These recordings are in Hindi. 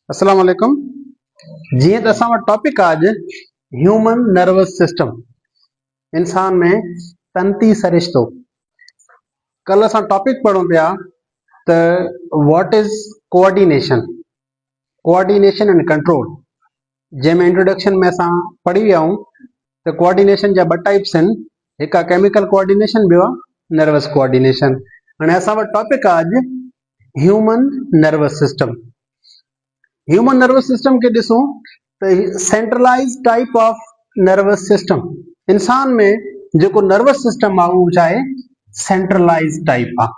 अस्सलाम वालेकुम। जी तो असां वटि टॉपिक आज ह्यूमन नर्वस सिस्टम, इंसान में तंती सरिश्तो। कल असां टॉपिक पढ़ूं पिया त what is coordination, coordination and control. जंहिंमें इंट्रोडक्शन में असां पढ़ी विया आहियूं त कोऑर्डिनेशन जा ॿ टाइप्स आहिनि, हिकु आहे केमिकल कोऑर्डिनेशन, ॿियो आहे नर्वस कोऑर्डिनेशन। हाणे असां वटि टॉपिक आहे अॼु human nervous system. Human nervous system के ॾिसूं त centralize type of nervous system. इंसान में जेको नर्वस सिस्टम आहे उहो छा आहे? सेंट्रलाइज टाइप आहे।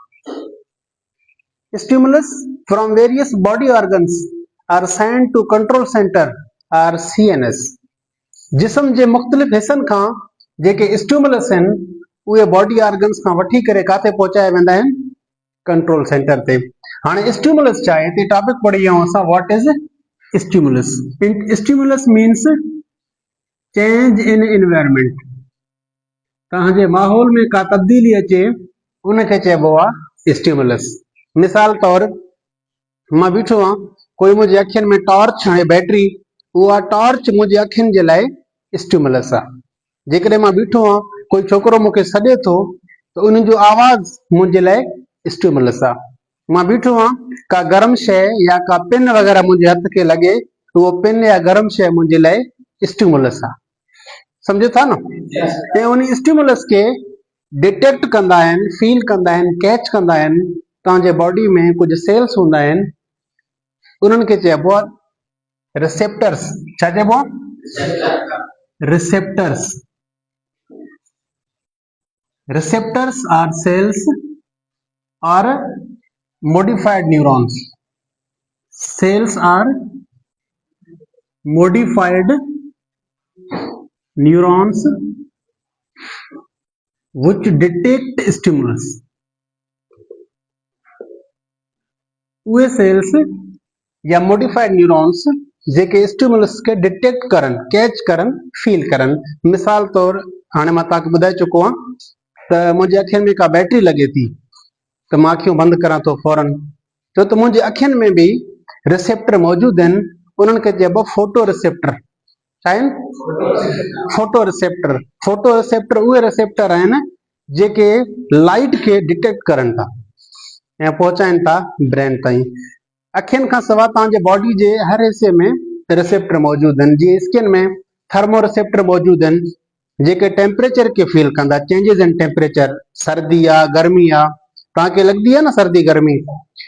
Stimulus from various body organs are send to control center or CNS। जिस्म जे मुख़्तलिफ़ हिस्सनि खां जेके स्टिमुलस आहिनि उहे बॉडी ऑर्गन्स खां वठी करे काथे पहुचाए वेंदा आहिनि? कंट्रोल सेंटर ते। हाणे स्टिमुलस छा आहे? हिते टॉपिक पढ़ी आहियूं असां, what is stimulus. Stimulus means change in environment. तव्हांजे माहौल में का तब्दीली अचे उनखे चइबो आहे स्टिमुलस। मिसाल तौर मां बीठो आहियां, कोई मुंहिंजे अखियुनि में टॉर्च हणे बैटरी, उहा टॉर्च मुंहिंजे अखियुनि जे लाइ स्टिमुलस आहे। जेकॾहिं मां बीठो आहियां, कोई छोकिरो मूंखे सॾे थो त उन जो आवाज़ मुंहिंजे लाइ स्टिमुलस आहे। मां बीठो आहियां, का गरम शइ या का पिन वग़ैरह मुंहिंजे हथ खे लॻे, उहो पिन या गरम शइ मुंहिंजे लाइ स्टिमुलस आहे। सम्झो था न? ऐं उन स्टिमुलस खे डिटेक्ट कंदा आहिनि, फील कंदा आहिनि, कैच कंदा आहिनि तव्हांजे बॉडी में कुझु सेल्स हूंदा आहिनि, उन्हनि खे चइबो आहे रिसेप्टर्स। छा चइबो आहे? रिसेप्टर्स। रिसेप्टर्स आर सेल्स और modified neurons. Cells are modified neurons which detect stimulus. उहे सेल्स या modified neurons जेके स्टिमुलस के डिटेक्ट करन, कैच करन, फील करन। मिसाल तौर हाणे मां तव्हांखे ॿुधाए चुको आहियां त मुंहिंजे अखियुनि में का बैटरी लॻे थी त मां अखियूं बंदि करां थो फौरन, छो त मुंहिंजे अखियुनि में बि रिसेप्टर मौजूदु आहिनि, उन्हनि खे चइबो फोटो रिसेप्टर। छा आहिनि? Photo receptor. फोटो रिसेप्टर उहे रिसेप्टर आहिनि जेके लाइट खे डिटेक्ट करनि था ऐं पहुचाइनि था ब्रेन ताईं। अखियुनि खां सवाइ तव्हांजे बॉडी जे हर हिसे में रिसेप्टर मौजूदु आहिनि। जीअं स्किन में थर्मो रिसेप्टर मौजूदु आहिनि जेके टेम्परेचर खे फील कंदा, चेंजिस इन टेम्परेचर, सर्दी आहे, गर्मी आहे, तव्हांखे लॻंदी आहे न सर्दी गर्मी,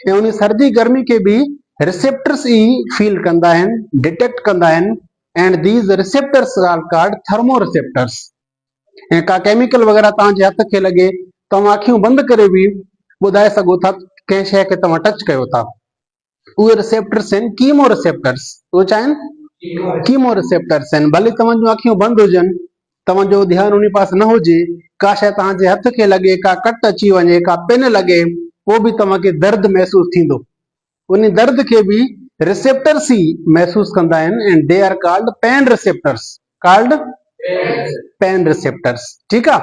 ऐं उन सर्दी गर्मी खे बि रिसेप्टर्स ई फील कंदा आहिनि, डिटेक्ट कंदा आहिनि। And these receptors are called thermo receptors. ऐं का केमिकल वग़ैरह तव्हांजे हथ खे लॻे, तव्हां अखियूं बंदि करे बि ॿुधाए सघो था कंहिं शइ खे तव्हां टच कयो था, उहे रिसेप्टर्स आहिनि कीमो रिसेप्टर्स। उहे छा आहिनि? कीमो रिसेप्टर्स आहिनि। भले तव्हां जूं अखियूं बंदि हुजनि, तव्हांजो ध्यानु उन पास न हुजे, का शइ तव्हांजे हथ खे लॻे, का कट अची वञे, का पिन लॻे, पोइ बि तव्हांखे दर्द महसूस थींदो। उन दर्द खे बि रिसेप्टर्स ई महसूस कंदा आहिनि and they are called pain receptors. Called pain receptors. ठीकु आहे?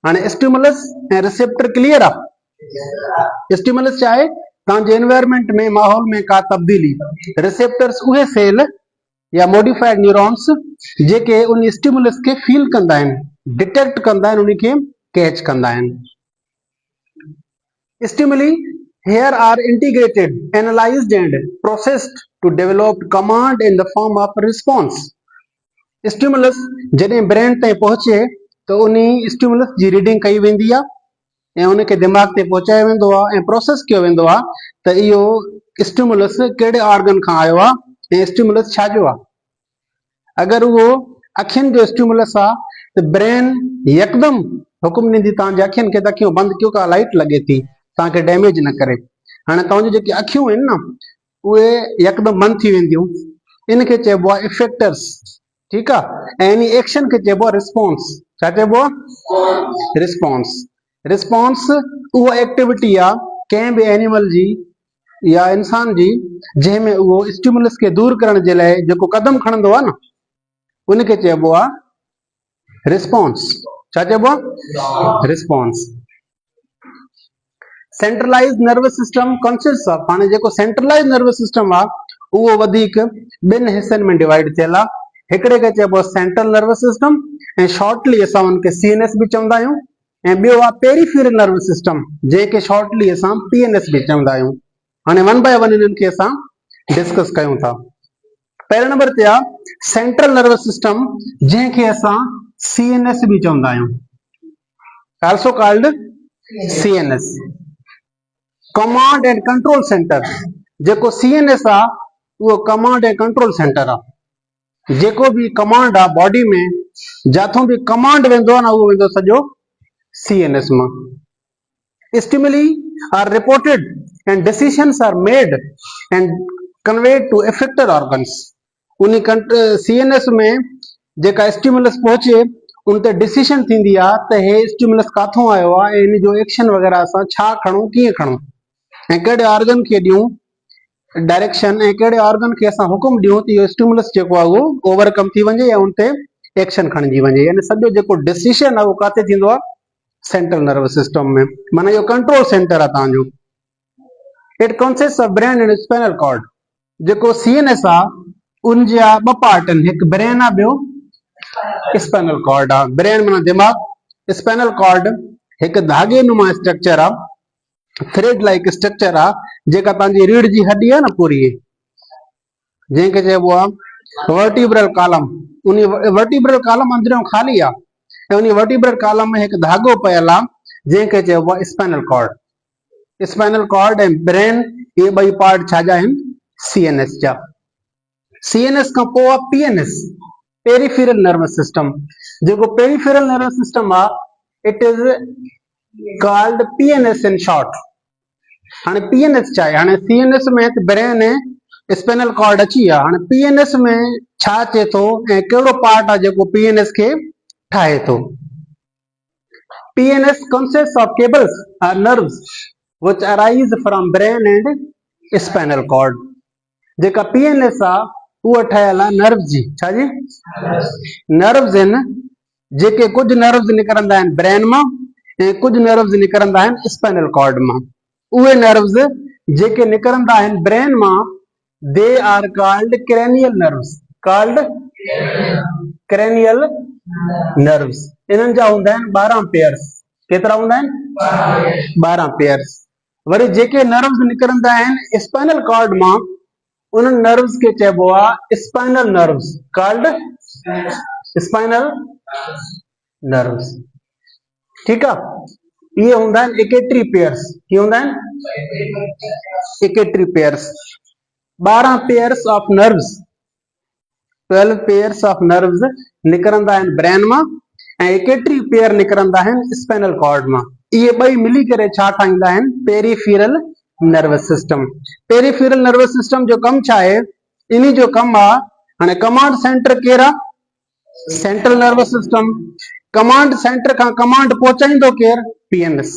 हाणे स्टिमुलस ऐं रिसेप्टर क्लियर आहे? स्टिमुलस छा आहे? तव्हांजे एनवायरनमेंट में, माहौल में का तब्दीली। रिसेप्टर्स उहे सेल या मॉडिफाइड न्यूरॉन्स जेके उन स्टिमुलस खे फील कंदा आहिनि, डिटेक्ट कंदा आहिनि, उनखे कैच कंदा आहिनि। Stimuli here are integrated, analyzed and processed to develop command in the form of response. Stimulus जॾहिं ब्रेन ताईं पहुचे त उन स्टिमुलस जी रीडिंग कई वेंदी आहे ऐं उनखे दिमाग़ ते पहुचायो वेंदो आहे ऐं प्रोसेस कयो वेंदो आहे त इहो स्टिमुलस कहिड़े ऑर्गन खां आयो आहे ऐं स्टिमुलस छा जो आहे। अगरि उहो अखियुनि जो स्टिमुलस आहे त ब्रेन यकदमि हुकुम ॾींदी तव्हांजे अखियुनि खे त अखियूं बंदि कयो, का लाइट लॻे थी, तव्हांखे डैमेज न करे। हाणे तव्हांजूं जेके अखियूं आहिनि न, उहे यकदमि बंदि थी वेंदियूं, इनखे चइबो आहे इफेक्टर्स। ठीकु आहे? ऐं इन एक्शन खे चइबो आहे रिस्पॉन्स। छा चइबो आहे? रिस्पॉन्स। रिस्पॉन्स उहा एक्टिविटी आहे कंहिं बि एनिमल जी या इंसान जी जंहिंमें उहो स्टिमुलस खे दूर करण जे लाइ जेको कदम खणंदो आहे न, उनखे चइबो आहे रिस्पॉन्स। छा चइबो आहे? Response. Centralize nervous system consist of, हाणे जेको सेंट्रलाइज नर्वस सिस्टम आहे उहो वधीक ॿिनि हिस्सनि में डिवाइड थियल आहे। हिकिड़े खे चइबो आहे सेंट्रल नर्वस सिस्टम ऐं शॉर्टली असां हुनखे सीएनएस बि चवंदा आहियूं, ऐं ॿियो आहे पेरीफ्यूरल नर्वस सिस्टम जंहिंखे शॉर्टली असां पीएनएस बि चवंदा आहियूं। हाणे वन बाय वन इन्हनि खे असां डिस्कस कयूं था। पहिरें नंबर ते आहे सेंट्रल नर्वस सिस्टम जंहिंखे असां सीएनएस बि चवंदा आहियूं, also called CNS, command and control centre. जेको सीएनएस आहे उहो कमांड एंड कंट्रोल सेंटर आहे। जेको भी कमांड आहे बॉडी में, जाथों भी कमांड वेंदो आहे न उहो वेंदो सॼो सीएनएस मां। Stimuli are reported and decisions are made and conveyed to effector organs। उन सीएनएस में जेका स्टिमुलस पहुचे उन ते डिसीजन थींदी आहे त हे स्टिमुलस काथों आयो आहे, इन जो एक्शन वग़ैरह असां छा खणूं, कीअं खणूं, ऐं कहिड़े ऑर्गन खे ॾियूं डायरेक्शन, ऐं कहिड़े ऑर्गन खे असां हुकुम ॾियूं त इहो स्टिमुलस जेको आहे उहो ओवरकम थी वञे या उन ते एक्शन खणिजी वञे। यानी सॼो जेको डिसीजन आहे उहो काथे थींदो आहे, सेंट्रल नर्वस सिस्टम में। माना इहो कंट्रोल सेंटर आहे तव्हांजो। It consist of brain and spinal cord. जेको सीएनएस आहे उन जा ॿ पार्ट आहिनि, हिकु ब्रेन आहे, ॿियो स्पाइनल कॉर्ड आहे। ब्रेन माना दिमाग़, स्पाइनल कॉर्ड हिकु धागे नुमा स्ट्रक्चर आहे, थ्रेड लाइक स्ट्रक्चर आहे, जेका तव्हांजी रीढ़ जी हड्डी आहे न पूरी, जंहिंखे चइबो आहे वर्टिब्रल कॉलम। उन वर्टिब्रल कॉलम अंदरियों ख़ाली आहे, ऐं उन वर्टिब्रल कॉलम में हिकु धागो पयल आहे जंहिंखे चइबो आहे स्पाइनल कॉर्ड। स्पाइनल कॉर्ड ऐं ब्रेन इहे ॿई पार्ट छा जा आहिनि, सीएनएस जा। सीएनएस खां पोइ आहे पीएनएस, पेरीफ्यूरल नर्वस सिस्टम। जेको पेरीफ्यूरल नर्वस सिस्टम आहे it is called PNS in short. हाणे पीएनएस छा आहे, हाणे सीएनएस में ब्रेन ऐं स्पाइनल कॉर्ड अची विया, हाणे पीएनएस में छा अचे थो ऐं कहिड़ो पार्ट आहे जेको पीएनएस खे ठाहे थो। PNS consists of cables or nerves which arise from brain and spinal cord। जेका पीएनएस आहे उहा ठहियल आहे नर्व जी, छा जी, नर्व्स आहिनि, जेके कुझु नर्व्स निकिरंदा आहिनि ब्रेन मां ऐं कुझु नर्व्स निकिरंदा आहिनि स्पाइनल कॉर्ड मां। उहे नर्व्स जेके निकिरंदा आहिनि ब्रेन मां they are called cranial nerves, called cranial nerves. इन्हनि जा हूंदा आहिनि 12 पेयर्स। केतिरा हूंदा आहिनि, 12 पेयर्स। वरी जेके नर्व्स निकिरंदा आहिनि स्पाइनल कॉर्ड मां उन्हनि नर्व्स खे चइबो आहे spinal nerves, called spinal nerves. ठीकु आहे। इहे हूंदा आहिनि 81 पेयर्स। इहे हूंदा आहिनि 81 pairs. 12 pairs of nerves, 12 pairs of nerves निकिरंदा आहिनि ब्रेन मां ऐं 81 पेयर निकिरंदा आहिनि स्पाइनल कॉर्ड मां। इहे ॿई मिली करे छा ठाहींदा आहिनि, पेरीफ्यूरल नर्वस सिस्टम। पेरीफ्यूरल नर्वस सिस्टम जो कमु छा आहे, इन्ही जो कमु आहे, हाणे कमांड सेंटर केरु आहे, central nervous system. Command center खां कमांड पहुचाईंदो केरु, पीएनएस।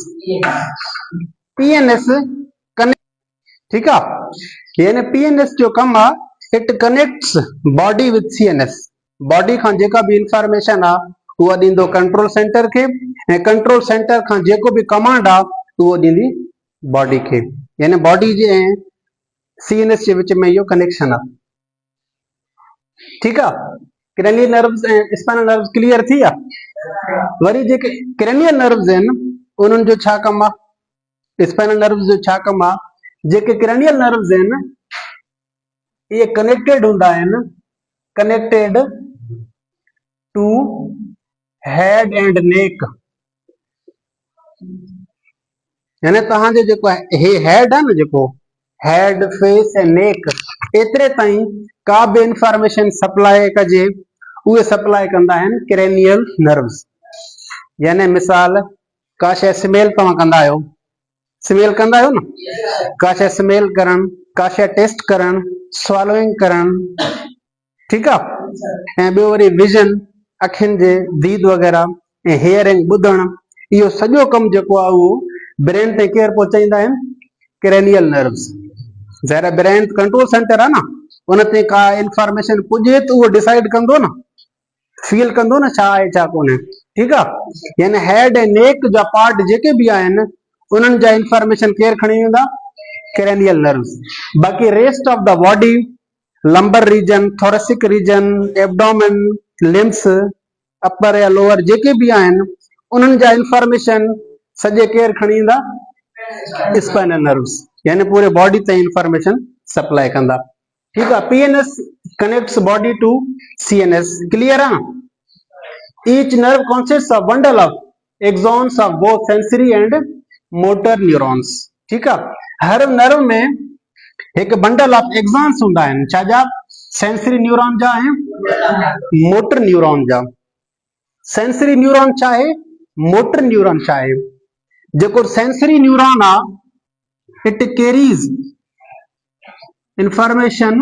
पीएनएस कनेक्ट, ठीकु आहे, यानी पीएनएस जो कमु आहे it connects body with CNS. Body खां जेका बि इंफॉर्मेशन आहे उहा ॾींदो कंट्रोल सेंटर खे, ऐं कंट्रोल सेंटर खां जेको बि कमांड आहे उहो ॾींदी बॉडी खे। यानी बॉडी जे ऐं सीएनएस जे विच में इहो कनेक्शन आहे। ठीकु आहे। क्रेनियल नर्व्स ऐं स्पाइनल नर्व्स क्लियर थी आहे। वरी जेके क्रेनियल नर्व्स आहिनि उन्हनि जो छा कमु आहे, स्पाइनल नर्व्स जो छा कमु आहे। जेके क्रेनियल नर्व्स आहिनि इहे कनेक्टेड हूंदा आहिनि, connected to head and neck. यानी तव्हांजो जेको हे हेड आहे न, जेको हेड, फेस ऐं नेक, एतिरे ताईं का बि इंफॉर्मेशन सप्लाई कजे उहे सप्लाई कंदा आहिनि क्रेनियल नर्व्स। यानी मिसाल का शइ स्मेल तव्हां कंदा आहियो, स्मेल कंदा आहियो न, का शइ स्मेल करणु, का शइ टेस्ट करणु, swallowing करणु, ठीकु आहे। ऐं ॿियो वरी विजन, अखियुनि जे दीद वग़ैरह, ऐं हेयरिंग, ॿुधणु, इहो सॼो कमु जेको आहे उहो ब्रेन ते केरु पहुचाईंदा आहिनि, क्रेनियल नर्व्स। ज़ाहिर ब्रेन कंट्रोल सेंटर आहे न, उन ते का इंफॉर्मेशन पुॼे त उहो डिसाइड कंदो न, फील कंदो न छा आहे छा कोन्हे। ठीकु आहे। यानी हेड ऐं नेक जा पार्ट जेके बि आहिनि उन्हनि जा इंफॉर्मेशन केरु खणी वेंदा, क्रेनियल नर्व्स। बाक़ी rest of the body lumbar region, thoracic region, abdomen, limbs, upper या लोअर जेके भी आहिनि उन्हनि जा इंफॉर्मेशन सॼे केरु खणी ईंदा? स्पाइनल नर्व्स, यानी पूरे बॉडी ताईं इंफॉर्मेशन सप्लाई कंदा। ठीक है, PNS connects body to CNS, clear है? Each nerve consists of bundle of axons of both sensory and motor neurons. ठीक है, हर नर्व में एक बंडल ऑफ एक्सॉन्स हूंदा आहिनि, छा जा? सेंसरी न्यूरॉन जा ऐं मोटर न्यूरॉन जा। सेंसरी न्यूरॉन छा आहे? मोटर न्यूरॉन छा आहे? जेको सेंसरी न्यूरॉन आहे, it carries information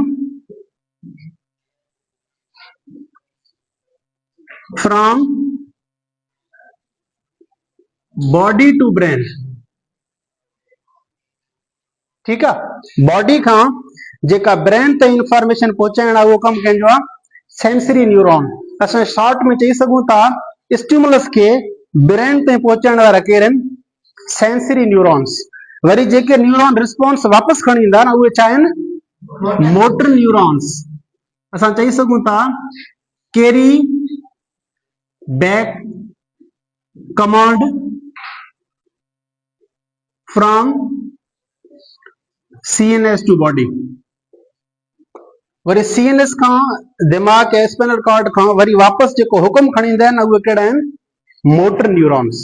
from body to brain. ठीक है, बॉडी खां जेका ब्रेन ते इंफॉर्मेशन पहुचाइण आहे उहो कमु कंहिंजो आहे? Sensory neuron. असां शॉर्ट में चई सघूं था स्टिमुलस के ब्रेन ते पहुचाइण वारा केर आहिनि? Sensory neurons. वरी जेके न्यूरॉन रिस्पॉन्स वापस खणी ईंदा न उहे छा आहिनि? Motor neurons. असां चई सघूं था carry back command from CNS to body. वरी सीएनएस खां दिमाग या स्पाइनल कॉर्ड खां वरी वापस जेको हुकुम खणी ईंदा आहिनि उहे कहिड़ा आहिनि? Motor neurons.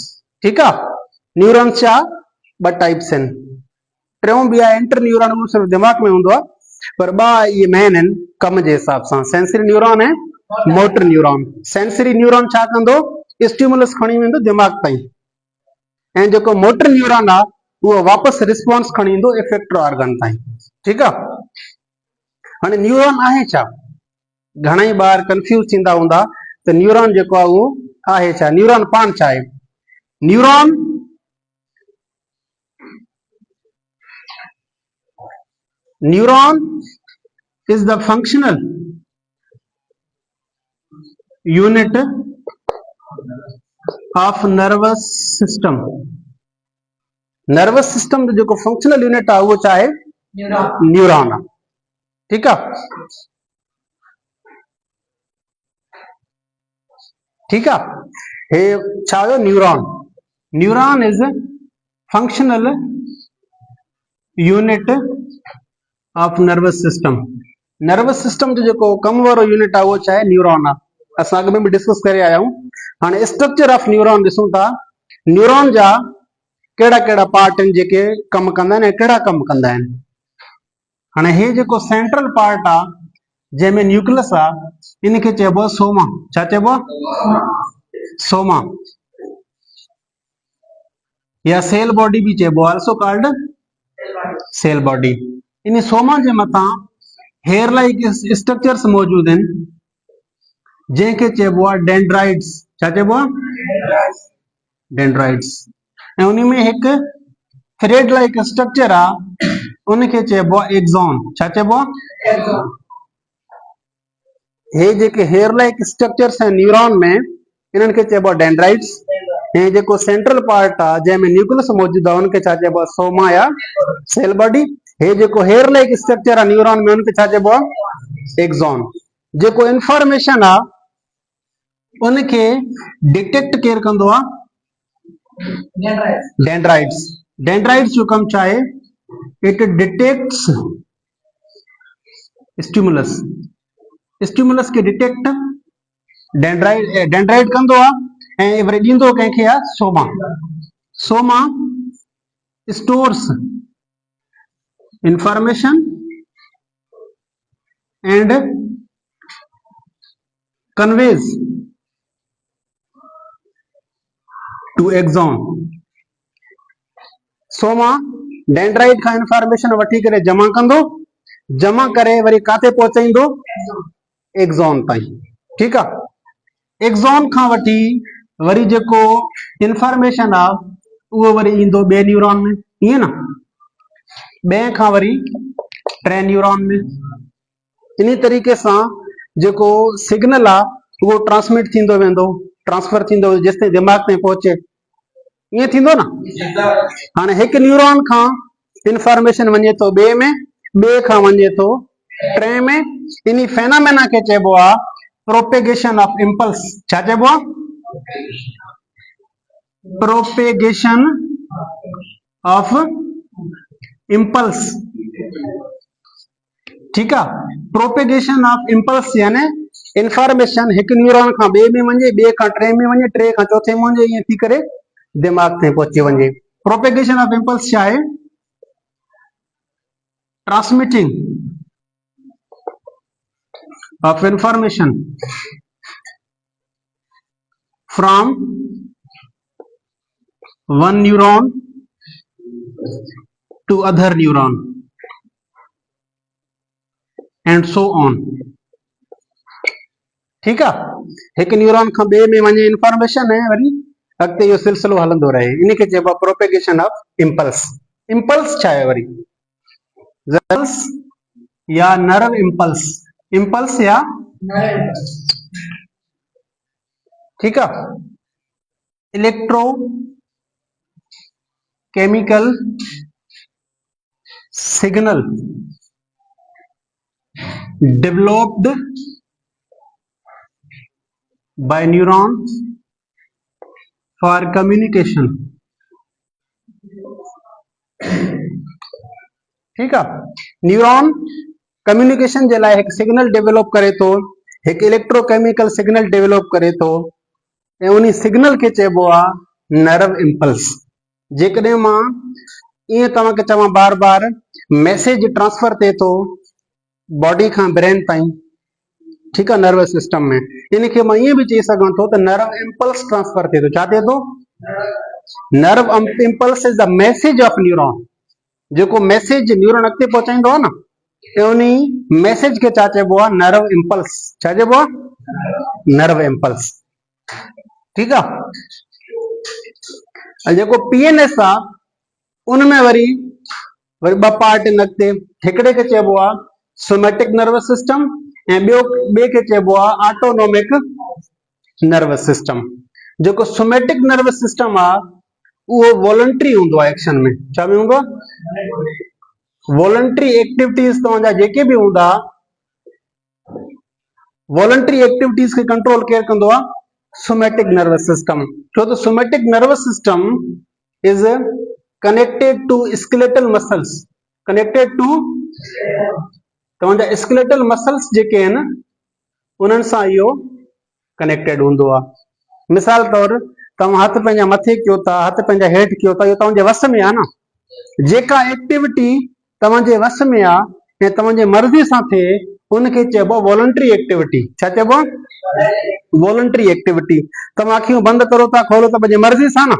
ठीक आहे, न्यूरॉन्स छा? ॿ टाइप्स आहिनि। टियों बि आहे इंटर न्यूरॉन, उहो सिर्फ़ु दिमाग में हूंदो आहे, पर ॿ इहे मेन आहिनि कम जे हिसाब सां, सेंसरी न्यूरॉन ऐं मोटर न्यूरॉन। सेंसरी न्यूरॉन छा कंदो? स्टिमुलस खणी वेंदो दिमाग ताईं, ऐं जेको मोटर न्यूरॉन आहे उहो वापस रिस्पॉन्स खणी ईंदो इफेक्टर ऑर्गन ताईं। ठीक आहे, हाणे न्यूरॉन आहे छा? घणेई ॿार कंफ्यूज थींदा हूंदा त न्यूरॉन जेको आहे उहो आहे छा? न्यूरॉन पाण छा आहे? Neuron is the functional unit of nervous system। Nervous system जो जेको फंक्शनल यूनिट आहे उहो छा आहे? न्यूरॉन आहे। ठीक आहे, ठीक आहे, हे छा हुयो? Neuron. Neuron is functional unit of nervous system. Nervous system जो जेको कम वारो यूनिट आहे उहो छा आहे? न्यूरॉन आहे। असां अॻु में बि डिस्कस करे आया आहियूं। हाणे स्ट्रक्चर ऑफ न्यूरॉन ॾिसूं था। न्यूरॉन जा कहिड़ा कहिड़ा पार्ट आहिनि जेके कमु कंदा आहिनि ऐं कहिड़ा कमु कंदा आहिनि? हाणे हे जेको सेंट्रल पार्ट आहे जंहिंमें न्यूक्लियस आहे, इनखे चइबो आहे सोमा। छा चइबो आहे? सोमा, या सेल बॉडी भी चइबो आहे, आल्सो कॉल्ड सेल बॉडी। इन सोमा जे मथां हेयर लाइक स्ट्रक्चर्स मौजूद आहिनि जंहिंखे चइबो आहे डेंड्राइट्स। छा चइबो आहे? डेंड्राइट्स। ऐं उन में हिकु थ्रेड लाइक स्ट्रक्चर आहे, उनखे चइबो आहे एक्सॉन। छा चइबो आहे? हे जेके हेयर लाइक स्ट्रक्चर्स आहिनि न्यूरॉन में, इन्हनि खे चइबो आहे डेंड्राइट्स। ऐं जेको सेंट्रल पार्ट आहे जंहिंमें न्यूक्लियस मौजूद आहे उनखे छा चइबो आहे? सोमा या सेल बॉडी। हे जेको हेयर लाइक स्ट्रक्चर आहे न्यूरॉन में उनखे छा चइबो आहे? एक्सॉन। जेको इंफॉर्मेशन आहे उनखे डिटेक्ट केरु कंदो आहे? डेंड्राइट्स। डेंड्राइट्स जो कम छा आहे? It detects stimulus. स्टिमुलस के डिटेक्ट डेंड्राइट कंदो आहे ऐं वरी ॾींदो कंहिंखे आहे? Soma. Soma stores information and conveys to axon. Soma dendrite खां इंफॉर्मेशन वठी करे जमा कंदो, जमा करे वरी काथे पहुचाईंदो? एक्सॉन ताईं। ठीक आहे, एक्सॉन खां वठी वरी जेको इंफॉर्मेशन आहे उहो वरी ईंदो ॿिए न्यूरॉन में, ईअं न? ॿिए खां वरी टे न्यूरॉन में। इन तरीक़े सां जेको सिग्नल आहे उहो ट्रांसमिट थींदो वेंदो, ट्रांसफर थींदो जेसिताईं दिमाग ताईं पहुचे, ईअं थींदो न? हाणे हिकु न्यूरॉन खां इंफॉर्मेशन वञे थो ॿिए में, ॿिए खां वञे थो टे में इन फेनामेना के चइबो आ प्रोपेगेशन ऑफ इम्पल्स। छा चइबो आ? Propagation of impulse. ठीक है, प्रोपेगेशन ऑफ इम्पल्स यानी इंफॉर्मेशन एक न्यूरॉन का बे में वने, बे का टे में वने, टे का चौथे में वने, ये थी करे दिमाग में पहुंची वने। प्रोपेगेशन ऑफ इम्पल्स क्या है? Transmitting of information from one neuron to other neuron and so on. ठीक है, एक न्यूरॉन का बे में वने इंफॉर्मेशन है, वरी अगते यो सिलसिलो हलंदो रहे, इन के चइबो प्रोपेगेशन ऑफ इम्पल्स। इम्पल्स छा है वरी? इम्पल्स या नर्व इम्पल्स, इम्पल्स या ठीक है। Electro chemical signal developed by neuron for communication। ठीक है, न्यूरॉन कम्युनिकेशन जे लाए एक सिग्नल डेवलप करे तो, एक इलेक्ट्रोकेमिकल सिग्नल डेवलप करे तो, ऐं उन सिग्नल के चइबो आ नर्व इम्पल्स। जेकॾहिं मां ईअं तव्हांखे चवां बार बार मैसेज ट्रांसफर थिए थो बॉडी का ब्रेन ताईं, ठीक है, नर्वस सिस्टम में, इनके मां ईअं बि चई सघां थो त नर्व इम्पल्स ट्रांसफर थिए थो। छा थिए थो? Nerve impulse is the message of neuron. जेको मैसेज न्यूरॉन अॻिते पहुचाईंदो आहे न, उन मैसेज खे छा चइबो आहे? Nerve impulse. छा चइबो आहे? Nerve impulse. ठीक आहे, जेको पीएनएस आहे उनमें वरी ॿ पार्ट इन अॻिते, हिकिड़े खे चइबो आहे सोमैटिक नर्वस सिस्टम ऐं ॿिए खे चइबो आहे ऑटोनोमिक नर्वस सिस्टम। जेको सोमैटिक नर्वस सिस्टम आहे उहो वॉलंटरी हूंदो आहे एक्शन में। छा में हूंदो आहे? वॉलंटरी एक्टिविटीज तव्हांजा जेके बि हूंदा, वॉलंटरी एक्टिविटीज खे कंट्रोल केरु कंदो आहे? Somatic nervous system. छो त somatic nervous system is connected to skeletal muscles. Connected to तव्हांजा स्केलेटल मसल्स जेके आहिनि उन्हनि सां इहो कनेक्टेड हूंदो आहे। मिसाल तौर तव्हां हथ पंहिंजा मथे कयो था, हथ पंहिंजा हेठि कयो था, इहो तव्हांजे वस में आहे न। जेका एक्टिविटी तव्हांजे वस में आहे ऐं तव्हांजे मर्ज़ी सां थिए उनखे चइबो वॉलंटरी एक्टिविटी। छा चइबो? Voluntary activity. तव्हां अखियूं बंदि करो था, खोलो था पंहिंजे मर्ज़ी सां न,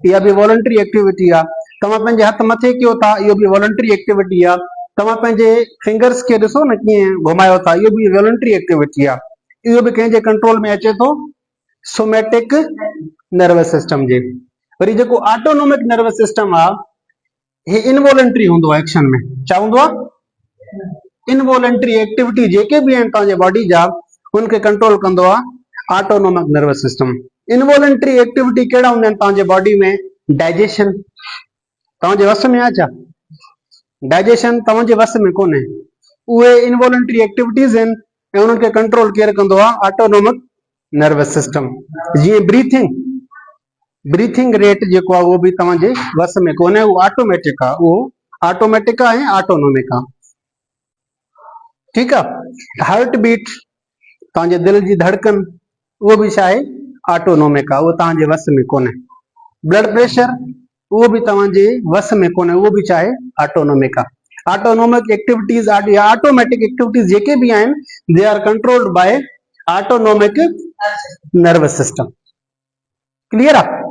इहा बि वॉलंटरी एक्टिविटी आहे। तव्हां पंहिंजे हथ मथे कयो था, इहो बि वॉलंटरी एक्टिविटी आहे। तव्हां पंहिंजे फिंगर्स खे ॾिसो न कीअं घुमायो था, इहो बि वॉलंटरी एक्टिविटी आहे। इहो बि कंहिंजे कंट्रोल में अचे थो? सोमैटिक नर्वस सिस्टम जे। वरी जेको ऑटोनोमिक नर्वस सिस्टम आहे, हे इनवॉलंटरी हूंदो आहे एक्शन में। छा हूंदो आहे? इनवॉलंटरी एक्टिविटी जेके बि आहिनि तव्हांजे बॉडी जा उनखे कंट्रोल कंदो आहे autonomic nervous system. Involuntary activity कहिड़ा हूंदा आहिनि तव्हांजे बॉडी में? डाइजेशन तव्हांजे वस में आहे छा? डाइजेशन तव्हांजे वस में कोन्हे। उहे इनवॉलंटरी एक्टिविटीज़ आहिनि ऐं उन्हनि खे कंट्रोल केरु कंदो आहे? Autonomic nervous system. जीअं ब्रीथिंग रेट जेको आहे उहो बि तव्हांजे वस में कोन्हे, उहो ऑटोमेटिक आहे। उहो ऑटोमेटिक आहे ऐं ऑटोनोमिक आहे। ठीक आहे, हार्ट बीट तव्हांजे दिल जी धड़कन उहो बि छा आहे? ऑटोनोमिक आहे, उहो तव्हांजे वस में कोन्हे। ब्लड प्रेशर उहो बि तव्हांजे वस में कोन्हे, उहो बि छा आहे? ऑटोनोमिक आहे। ऑटोनोमिक एक्टिविटीज या ऑटोमेटिक एक्टिविटीज जेके बि आहिनि they are controlled by autonomic nervous system. Clear आहे?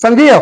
समझी वियो?